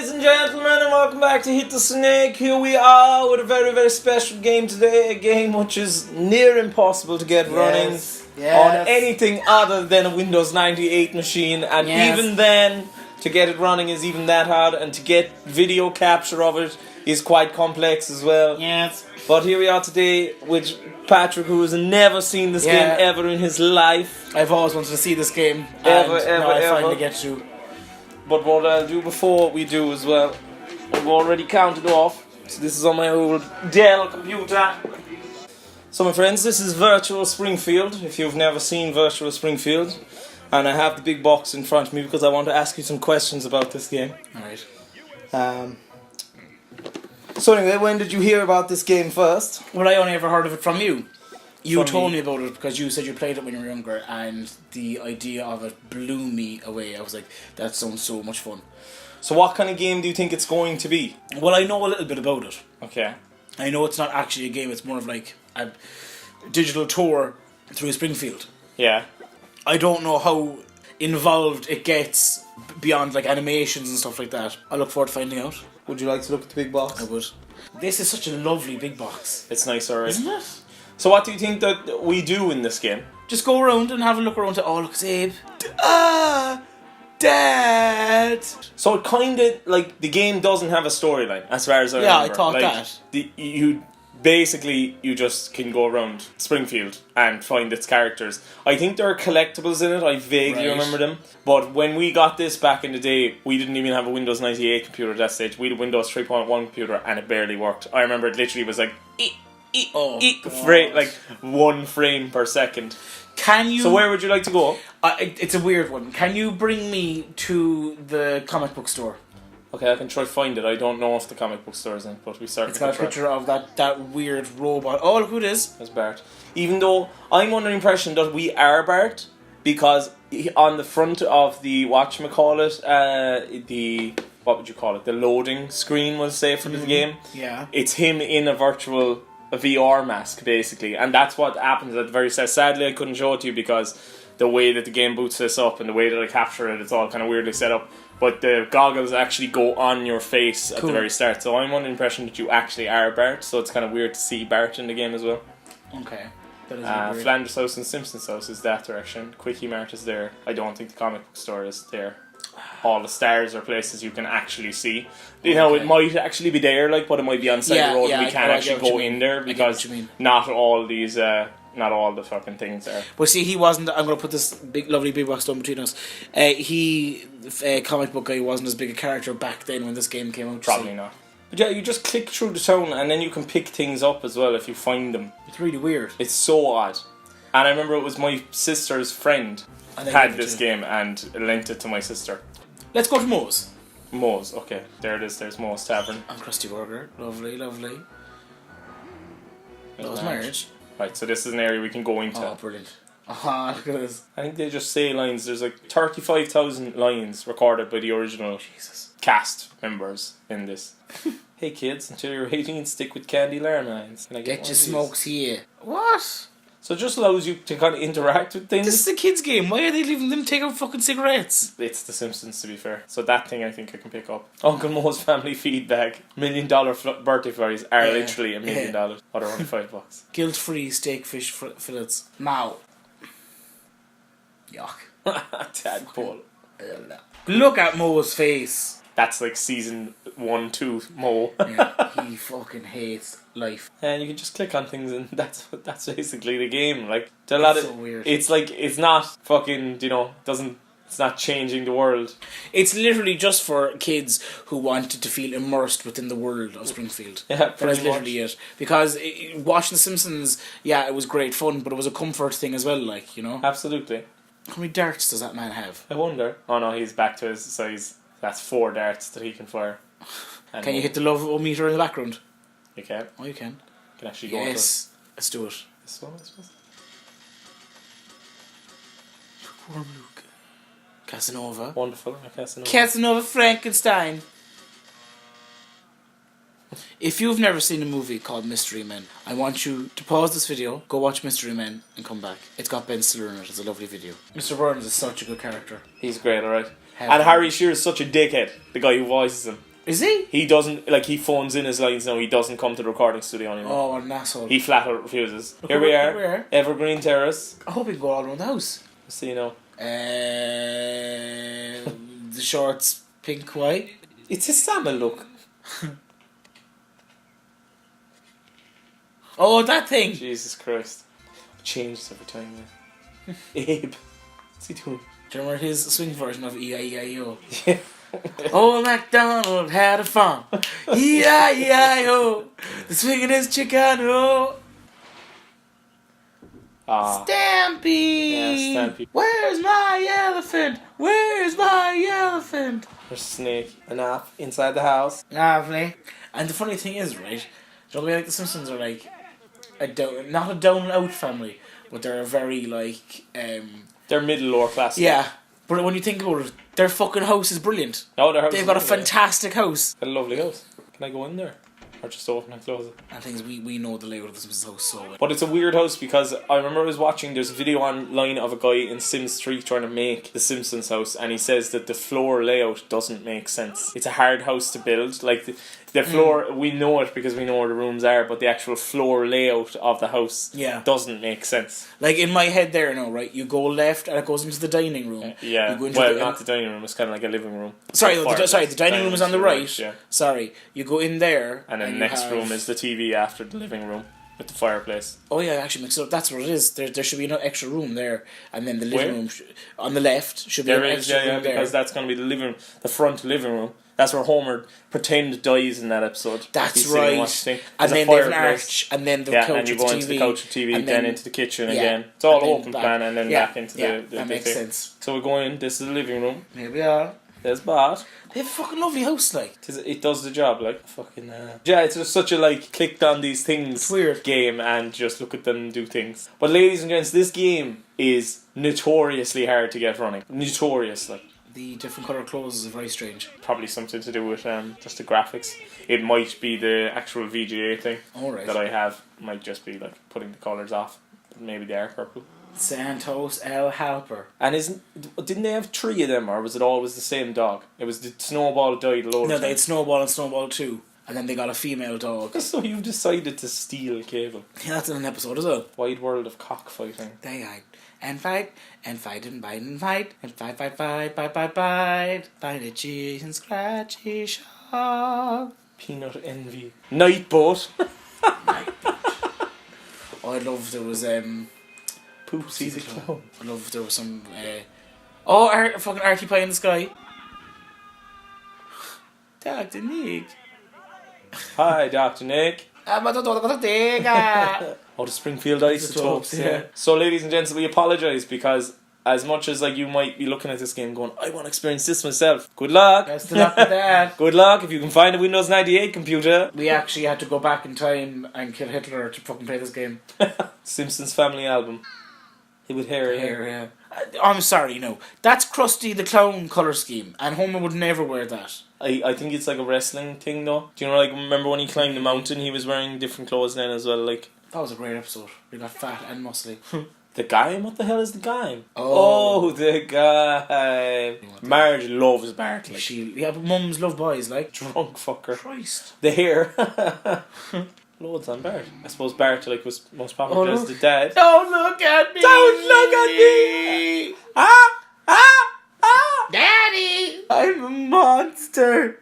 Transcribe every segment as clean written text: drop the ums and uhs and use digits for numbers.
ladies and gentlemen, and welcome back to Hit the Snake. Here we are with a very, very special game today. A game which is near impossible to get running on anything other than a Windows 98 machine. And even then, to get it running is even that hard. And to get video capture of it is quite complex as well. Yes. But here we are today with Patrick, who has never seen this game ever in his life. I've always wanted to see this game. Ever. I finally get to. But what I'll do before we do as well, I've already counted off. So this is on my old Dell computer. So my friends, this is Virtual Springfield, if you've never seen Virtual Springfield. And I have the big box in front of me because I want to ask you some questions about this game. Alright. So anyway, when did you hear about this game first? Well, I only ever heard of it from you. You told me about it because you said you played it when you were younger, and the idea of it blew me away. I was like, that sounds so much fun. So what kind of game do you think it's going to be? Well, I know a little bit about it. Okay. I know it's not actually a game, it's more of like a digital tour through Springfield. Yeah. I don't know how involved it gets beyond like animations and stuff like that. I look forward to finding out. Would you like to look at the big box? I would. This is such a lovely big box. It's nice, alright. Isn't it? So what do you think that we do in this game? Just go around and have a look around to, oh look, it's Abe. Dad! So it kind of, like, the game doesn't have a storyline, as far as I remember. Yeah, I thought like, that. You just can go around Springfield and find its characters. I think there are collectibles in it, I vaguely remember them. But when we got this back in the day, we didn't even have a Windows 98 computer at that stage. We had a Windows 3.1 computer and it barely worked. I remember it literally was like, like 1 frame per second. Can you? So where would you like to go? It's a weird one. Can you bring me to the comic book store? Okay, I can try find it. I don't know if the comic book store is in, but we certainly. It's got a picture of that weird robot. Oh, look who it is. That's Bart. Even though I'm under the impression that we are Bart, because on the front of the what would you call it? The loading screen, we'll say, for the game. Yeah. It's him in a VR mask, basically, and that's what happens at the very start. Sadly, I couldn't show it to you because the way that the game boots this up and the way that I capture it, it's all kind of weirdly set up. But the goggles actually go on your face at the very start. So I'm under the impression that you actually are Bart. So it's kind of weird to see Bart in the game as well. Okay. That is weird. Flanders House and Simpsons House is that direction. Quickie Mart is there. I don't think the comic book store is there. All the stars are places you can actually see. You know, it might actually be there, like, but it might be on side the road and we can't actually go in there because not all these... not all the fucking things there. But see, he wasn't. I'm going to put this lovely big box down between us. Comic book guy wasn't as big a character back then when this game came out. Probably not. But yeah, you just click through the town and then you can pick things up as well if you find them. It's really weird. It's so odd. And I remember it was my sister's friend had this game and lent it to my sister. Let's go to Moe's. Moe's, okay. There it is. There's Moe's Tavern. And Krusty Burger. Lovely, lovely. Love's Marriage. Right, so this is an area we can go into. Oh, brilliant. Aha, look at this. I think they just say lines. There's like 35,000 lines recorded by the original cast members in this. Hey kids, until you're 18, stick with candy alarm lines. Can I get your smokes here. What? So it just allows you to kind of interact with things. This is a kids' game. Why are they leaving them take out fucking cigarettes? It's The Simpsons, to be fair. So that thing I think I can pick up. Uncle Moe's family feedback. $1 million birthday parties are literally $1 million. Or they're only $5. Guilt-free steak fish fillets. Mao. Yuck. Tadpole. Look at Moe's face. That's like season 1, 2 Moe. Yeah, he fucking hates life. And you can just click on things and that's basically the game. Like, it's so weird. It's like, it's not fucking, it's not changing the world. It's literally just for kids who wanted to feel immersed within the world of Springfield. Yeah, that's literally it. Because watching The Simpsons, yeah, it was great fun, but it was a comfort thing as well, like, you know? Absolutely. How many darts does that man have? I wonder. Oh no, he's back to his size. That's 4 darts that he can fire. Can you hit the love meter in the background? You can. Oh, you can. You can actually go Yes. Let's do it. This one, I suppose. Poor Luke. Casanova. Wonderful. Casanova. Casanova Frankenstein. If you've never seen a movie called Mystery Men, I want you to pause this video, go watch Mystery Men, and come back. It's got Ben Stiller in it. It's a lovely video. Mr. Burns is such a good character. He's great, alright. And Harry Shearer's such a dickhead, the guy who voices him. Is he? He doesn't, like, he phones in his lines now. He doesn't come to the recording studio anymore. Oh, what an asshole. He flat out refuses. Here we are. Evergreen Terrace. I hope he can go all around the house. Let's see now. The shorts, pink, white. It's a salmon look. Oh, that thing! Jesus Christ. It changes every time, man. Abe. What's he doing? Do you remember his swing version of E-I-E-I-O? Yeah. Old MacDonald had a farm. E-I-E-I-O. The swinging is Chicano. Stampy. Yeah, Stampy. Where's my elephant? Where's my elephant? There's a snake. Enough. Inside the house. Lovely. And the funny thing is, right, you know the way like the Simpsons are like, not a down and out family, but they're a very like, they're middle lower class. yeah. But when you think about it, their fucking house is brilliant. Oh, their house They've got a fantastic house. Got a lovely house. Can I go in there? Or just open and close it? And things we know the layout of the Simpsons house so well. But it's a weird house because I remember I was watching, there's a video online of a guy in Sims 3 trying to make the Simpsons house, and he says that the floor layout doesn't make sense. It's a hard house to build. Like the floor, we know it because we know where the rooms are, but the actual floor layout of the house doesn't make sense. Like in my head there now, right? You go left and it goes into the dining room. Yeah, you go into not the dining room, it's kind of like a living room. Sorry, the dining room is on the right. Yeah. Sorry, you go in there. And then the next room is the TV after the living room with the fireplace. Oh yeah, actually mixed it up. That's what it is. There should be an extra room there, and then the living room on the left should be an extra room there. Because that's going to be the front living room. That's where Homer pretend dies in that episode. That's right. And then they have an arch, and then the couch and you go into the couch of TV, and then into the kitchen again. It's all open plan, and then back into the that makes thing. sense. So we're going in. This is the living room. Here we are. There's Bart. They have a fucking lovely house, like. It does the job, like. Fucking, yeah, it's just such a, like, clicked on these things it's weird game and just look at them do things. But ladies and gents, this game is notoriously hard to get running. Notoriously. The different colour clothes is very strange. Probably something to do with just the graphics. It might be the actual VGA thing that I have. Might just be, like, putting the colours off. Maybe they are purple. Santos L. Halper. And didn't they have 3 of them, or was it always the same dog? It was the Snowball died a load of No, time. they had Snowball and Snowball 2. And then they got a female dog. So you've decided to steal Cable. Yeah, that's in an episode as well. Wide world of cockfighting. They hide and fight and fight and bite and fight and fight, fight, fight, bite, bite, bite. Bite a cheese and scratchy shark. Peanut envy. Nightboat. Oh, I love there was Poopsie the Clown. I love there was some fucking Artie Pie in the Sky. Dr. Nick. Hi, Dr. Nick. Oh, The Springfield Isotopes. Yeah. So, ladies and gents, we apologise because as much as like you might be looking at this game going, I want to experience this myself. Good luck. Best of luck with that. Good luck if you can find a Windows 98 computer. We actually had to go back in time and kill Hitler to fucking play this game. Simpsons Family Album. He would hair. Yeah. I'm sorry, no. That's Krusty the Clown colour scheme, and Homer would never wear that. I think it's like a wrestling thing though. Do you know, like, remember when he climbed the mountain, he was wearing different clothes then as well, like. That was a great episode. We got fat and muscly. The guy? What the hell is the guy? Oh, the guy. Marge loves Bart. Like. But mums love boys, like. Drunk fucker. Christ. The hair. Loads on Bart. I suppose Bart like was most popular as the dad. Don't look at me! Don't look at me! Daddy! I'm a monster!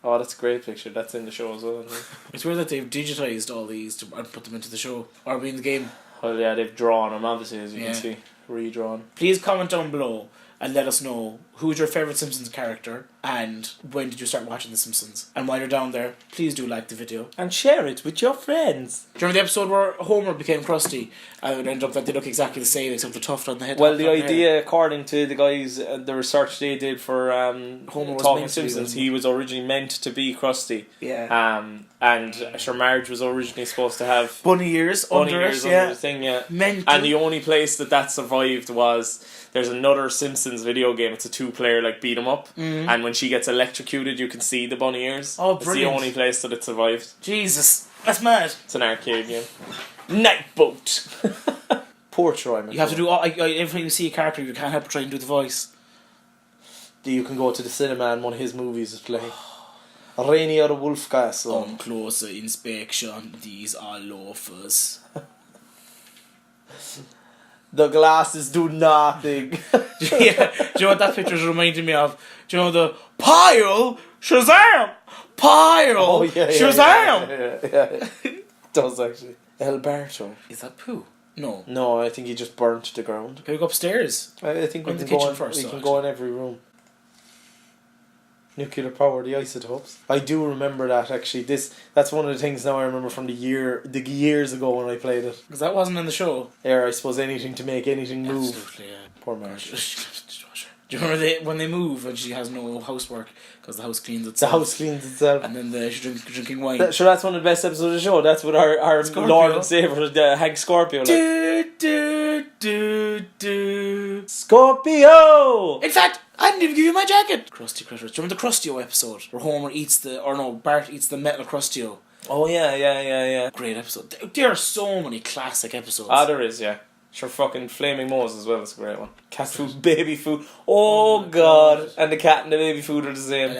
Oh, that's a great picture. That's in the show as well. It's weird that they've digitised all these and put them into the show. Or be in the game. Well, yeah, they've drawn them, obviously, as you can see. Redrawn. Please comment down below and let us know who's your favourite Simpsons character and when did you start watching The Simpsons. And while you're down there, please do like the video. And share it with your friends. Do you remember the episode where Homer became Krusty and it ended up that they look exactly the same except the tuft on the head? Well, the idea, according to the guys, the research they did for Homer Talking Simpsons, he was originally meant to be Krusty. Yeah. And sure, Marge was originally supposed to have bunny ears under the thing, yeah. Mental. And the only place that survived was there's another Simpsons video game. It's a 2-player like beat 'em up, and when she gets electrocuted, you can see the bunny ears. Oh, brilliant! It's the only place that it survived. Jesus, that's mad. It's an arcade game. Nightboat. Poor Troy. You have to do every time you see a character, you can't help but try and do the voice. you can go to the cinema and one of his movies is playing. Rainier Wolf Castle. On closer inspection, these are loafers. The glasses do nothing. Yeah, do you know what that picture's reminding me of? Do you know the pile? Shazam! Pile! Oh, yeah, Shazam! Yeah. It does actually. Alberto. Is that poo? No. No, I think he just burnt to the ground. Can we go upstairs? I think we Go in can the go kitchen in, first, we so can actually. go in every room. Nuclear power, the isotopes. I do remember that actually. That's one of the things now I remember from the years ago when I played it. Because that wasn't in the show. There, I suppose anything to make anything move. Absolutely, yeah. Poor Marge. Do you remember when they move and she has no housework because the house cleans itself? The house cleans itself. And then she's drinking wine. Sure, that's one of the best episodes of the show. That's what our Scorpio. Lord and Savior, Hank Scorpio. Like. Do. Scorpio! In fact, I didn't even give you my jacket. Krusty Critters. Do you remember the Krustio episode where Homer eats Bart eats the metal Krustio? Oh yeah. Great episode. There are so many classic episodes. There is, yeah. Sure, fucking Flaming Moe's as well. It's a great one. Cat food, baby food. Oh god. And the cat and the baby food are the same.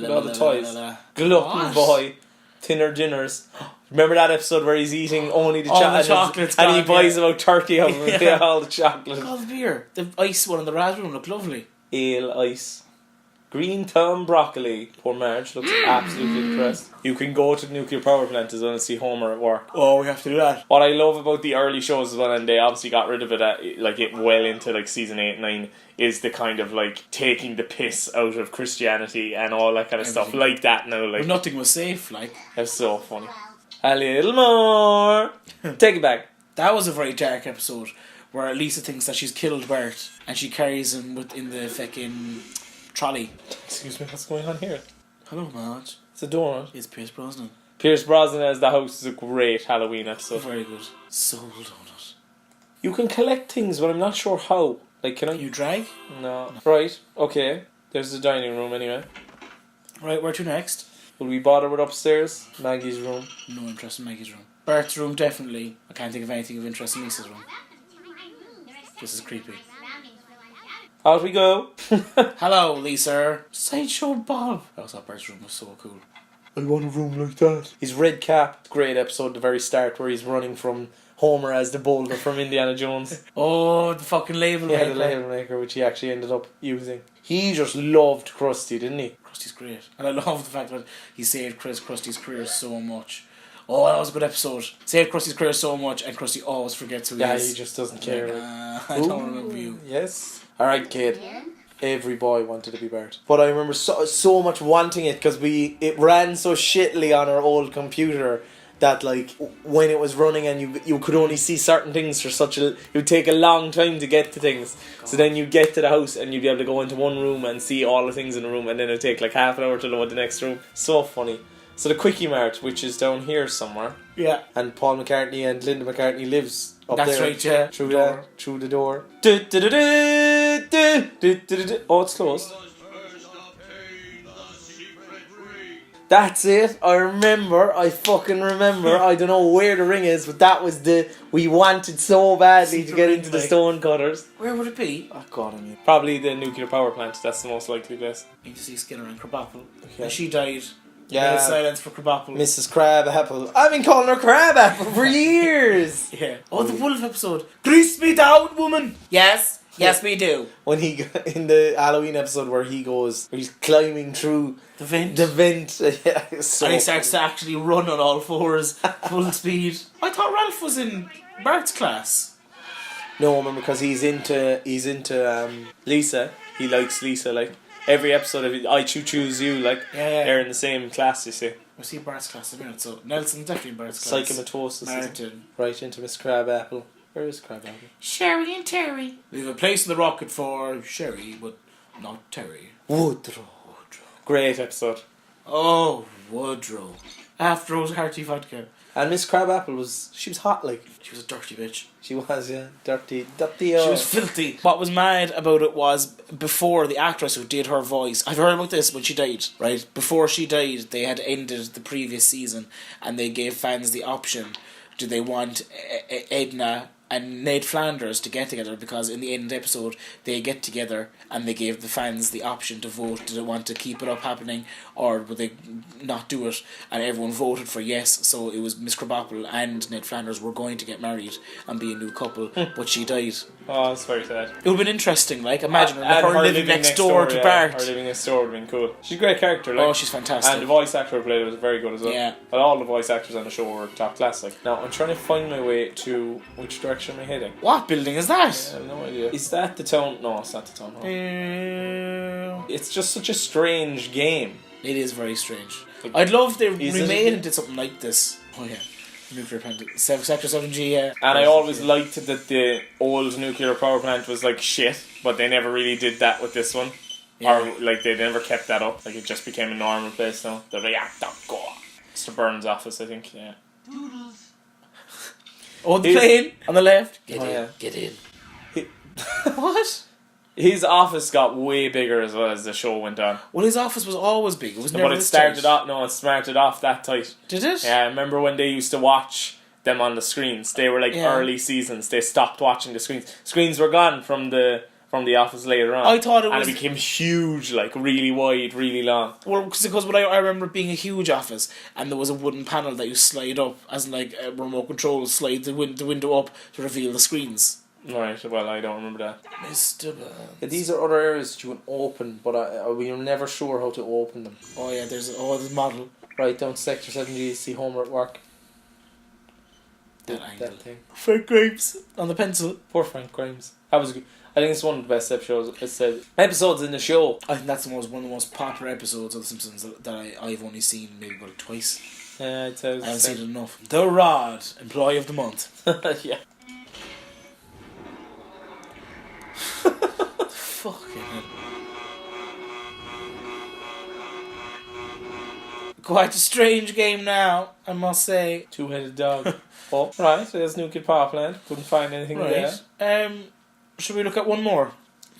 All the toys. Glutton boy. Thinner dinners. Remember that episode where he's eating only the chocolates and he gone, buys about 30 of them and they all the chocolate. Look at all the beer. The ice one in the raspberry one looked lovely. Ale ice. Green thumb broccoli. Poor Marge looks absolutely depressed. You can go to the nuclear power plant as well and see Homer at work. Oh, we have to do that. What I love about the early shows as well, and they obviously got rid of it well into like season 8 and 9, is the kind of like taking the piss out of Christianity and all that kind of stuff like that now. Like But nothing was safe, like. It's so funny. A little more. Take it back. That was a very dark episode where Lisa thinks that she's killed Bart and she carries him in the fucking trolley. Excuse me, what's going on here? Hello, Marge. It's a donut. It's Pierce Brosnan. Pierce Brosnan as the house is a great Halloween episode. Very good. Soul donut. You can collect things, but I'm not sure how. Like, can I? You drag? No. Right, okay. There's the dining room anyway. Right, where to next? Will we bother with upstairs? Maggie's room. No interest in Maggie's room. Bart's room, definitely. I can't think of anything of interest in Lisa's room. This is creepy. Out we go. Hello, Lisa. Sideshow Bob. I also thought Bart's room was so cool. I want a room like that. His red cap. Great episode at the very start where he's running from Homer as the boulder from Indiana Jones. Oh, the fucking label maker. Yeah, the label maker, which he actually ended up using. He just loved Krusty, didn't he? Krusty's great. And I love the fact that he saved Krusty's career so much. Oh, that was a good episode. Saved Krusty's career so much and Krusty always forgets who he is. Yeah, he just doesn't care. I don't remember you. Yes. Alright, kid. Every boy wanted to be Bart. But I remember so much wanting it because it ran so shittily on our old computer that like when it was running and you could only see certain things for it would take a long time to get to things. So then you'd get to the house and you'd be able to go into one room and see all the things in the room and then it'd take like half an hour to load the next room. So funny. So the Quickie Mart, which is down here somewhere. Yeah. And Paul McCartney and Linda McCartney lives up That's there. right, yeah. Through the door. Oh, it's closed. That's it. I fucking remember. I don't know where the ring is, but that was we wanted so badly to get into the stone cutters. Where would it be? Oh god, I mean. Probably the nuclear power plant. That's the most likely place. You can see Skinner and Krabappel. Okay. And she died. Yeah. Silence for Krabappel. Mrs. Crabapple. I've been calling her Crabapple for years. Yeah. Oh, the wolf episode. Grease me down, woman. Yes. Yes, we do. When in the Halloween episode where he's climbing through The vent. Yeah, it's so And he starts to actually run on all fours, full speed. I thought Ralph was in Bart's class. No, remember, because he's into Lisa. He likes Lisa. Like every episode of I Choose You, like they're in the same class. You see. Was he Bart's class a minute? So Nelson definitely in Bart's class. Psychomatosis. Martin. Right into Miss Crabapple. Where is Crabapple? Sherry and Terry. We have a place in the rocket for Sherry, but not Terry. Woodrow. Great episode. Oh, Woodrow. After Rose Hearty Vodka. And Miss Crabapple was hot, like. She was a dirty bitch. She was, yeah. Dirty. She was filthy. What was mad about it was before the actress who did her voice, I've heard about this when she died, right? Before she died, they had ended the previous season and they gave fans the option. Do they want Edna and Ned Flanders to get together, because in the end of the episode they get together and they gave the fans the option to vote. Did they want to keep it up happening or would they not do it? And everyone voted for yes, so it was Miss Krabappel and Ned Flanders were going to get married and be a new couple, but she died. Oh, that's very sad. It would have been interesting, like, imagine And her living next door to Bart. Her living next door would have been cool. She's a great character, like. Oh, she's fantastic. And the voice actor who played it was very good as well. Yeah. But all the voice actors on the show were top class. Like. Now, I'm trying to find my way to which direction am I heading. What building is that? I have no idea. Is that the town? No, it's not the town hall. It's just such a strange game. It is very strange. I'd love if they Is it remade a- and did something like this. Oh yeah. Nuclear plant. Sector 7G, yeah. And I always liked that the old nuclear power plant was like shit, but they never really did that with this one. Yeah. Or like they never kept that up. Like it just became a normal place now. They're like, don't go. It's the Burns office, I think, yeah. Oh, the plane on the left. Get Oh, in. yeah. Get in. He- What? His office got way bigger as well as the show went on. Well, his office was always big. It was never But it this started tight. off, no, it started off that tight. Did it? Yeah, I remember when they used to watch them on the screens. They were like Yeah. early seasons. They stopped watching the screens. Screens were gone from the office later on. I thought it and was- it became huge, like really wide, really long. Well, because what I remember it being a huge office, and there was a wooden panel that you slide up, as in like a remote control, slide the window up to reveal the screens. Right, well, I don't remember that. Mr. Burns. Yeah, these are other areas that you can open, but we are never sure how to open them. Oh yeah, there's the model. Right down Sector 7G, see Homer at work. That angle. That thing. Frank Grapes on the pencil. Poor Frank Grimes. That was good. I think it's one of the best episodes in the show. I think that's one of the most popular episodes of The Simpsons that I've only seen maybe about twice. Yeah, I'd say it was I haven't the seen it enough. The Rod, Employee of the Month. same. Yeah. Fucking hell. Quite a strange game now, I must say. Two-headed dog. Oh, right, there's Nuclear Power Plant. Couldn't find anything there. Right. Should we look at one more?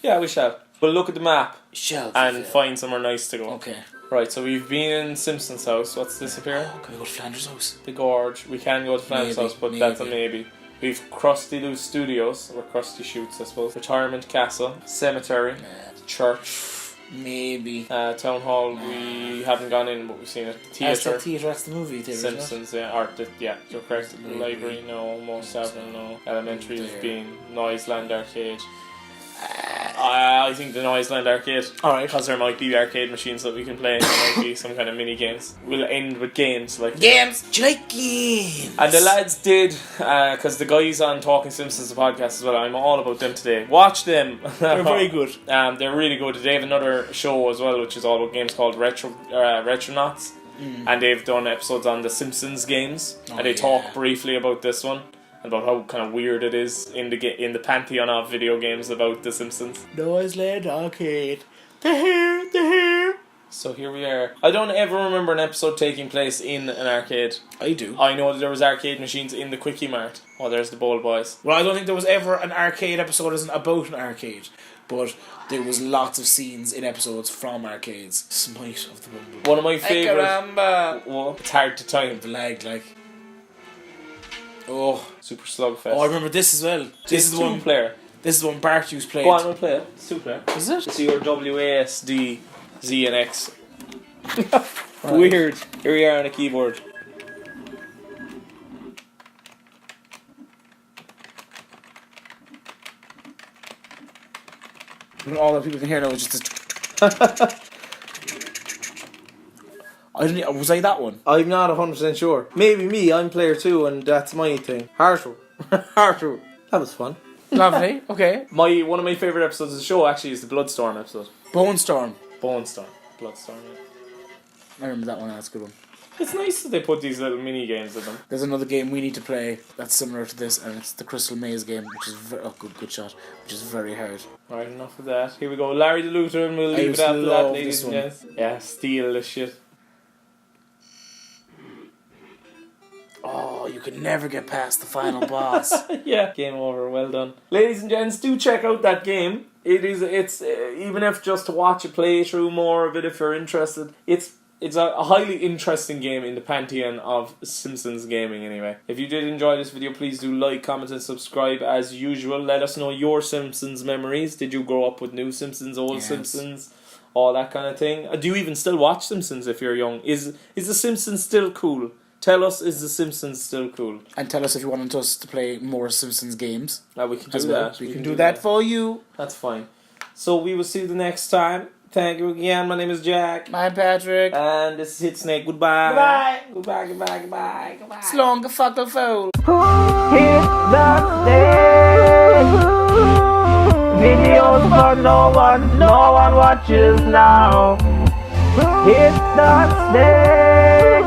Yeah, we shall. We'll look at the map Shall and find somewhere nice to go. Okay. Right, so we've been in Simpsons' house. What's this up here? Can we go to Flanders' house? The Gorge. We can go to Flanders' Maybe, house, but that's a maybe. We've Krusty Lou Studios, or Krusty Shoots, I suppose. Retirement Castle, Cemetery, Church, Maybe. Town Hall. We haven't gone in, but we've seen it. That's the Theatre, theatre, that's the movie theatre. isn't it? Simpsons, yeah, you're correct. The library, no. Most Tavern, no. Elementary has been Noiseland Arcade. I think the Noiseland Arcade. Alright. Because there might be arcade machines that we can play, and there might be some kind of mini games. We'll end with games like Games! Do you like games? And the lads did, because the guys on Talking Simpsons the podcast as well, I'm all about them today. Watch them. They're very good. They're really good. They have another show as well, which is all about games called Retronauts. And they've done episodes on the Simpsons games. Oh, and they yeah. talk briefly about this one. About how kind of weird it is in the pantheon of video games about the Simpsons. Noiseland Arcade. They're here. So here we are. I don't ever remember an episode taking place in an arcade. I do. I know that there was arcade machines in the Quickie Mart. Oh, there's the Bowl Boys. Well, I don't think there was ever an arcade episode that isn't about an arcade. But there was lots of scenes in episodes from arcades. Smite of the Bumblebee. One of my favourite... Caramba. Well, it's hard to time. The lag, like. Oh. Super Slugfest. Oh, I remember this as well. This is the one. Player. This is the one Bart used played. Go on, we'll play it. It's two player. Is it? It's your WASD, Z and X. Weird. Here we are on a keyboard. All that people can hear now is just a... I didn't. Was I that one? I'm not 100% sure. Maybe me, I'm player 2 and that's my thing. Harshal. Harshal. That was fun. Lovely. Okay. One of my favourite episodes of the show actually is the Bloodstorm episode. Bone Storm. Bone Storm. Bloodstorm, yeah. I remember that one. That's a good one. It's nice that they put these little mini games in them. There's another game we need to play that's similar to this, and it's the Crystal Maze game, which is good shot, which is very hard. Alright, enough of that. Here we go. Larry the Luther, and we'll I leave used it to after that, love ladies this and one. gents. Yeah, steal this shit. Oh, you could never get past the final boss. Yeah, game over. Well done, ladies and gents. Do check out that game. It's even if just to watch a playthrough more of it if you're interested. It's it's a highly interesting game in the pantheon of Simpsons gaming anyway. If you did enjoy this video, please do like, comment and subscribe as usual. Let us know your Simpsons memories. Did you grow up with new Simpsons, old Simpsons, all that kind of thing? Do you even still watch Simpsons if you're young? Is the Simpsons still cool? Tell us, is the Simpsons still cool? And tell us if you wanted us to play more Simpsons games. We can do well. that. We can do that for you. That's fine. So we will see you the next time. Thank you again. My name is Jack. I'm Patrick. And this is hitthesnake. Goodbye. Goodbye. Goodbye. Slong fuck the fool. Hit the snake. Videos for no one watches now. Hit the snake.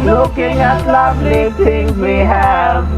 Looking at lovely things we have.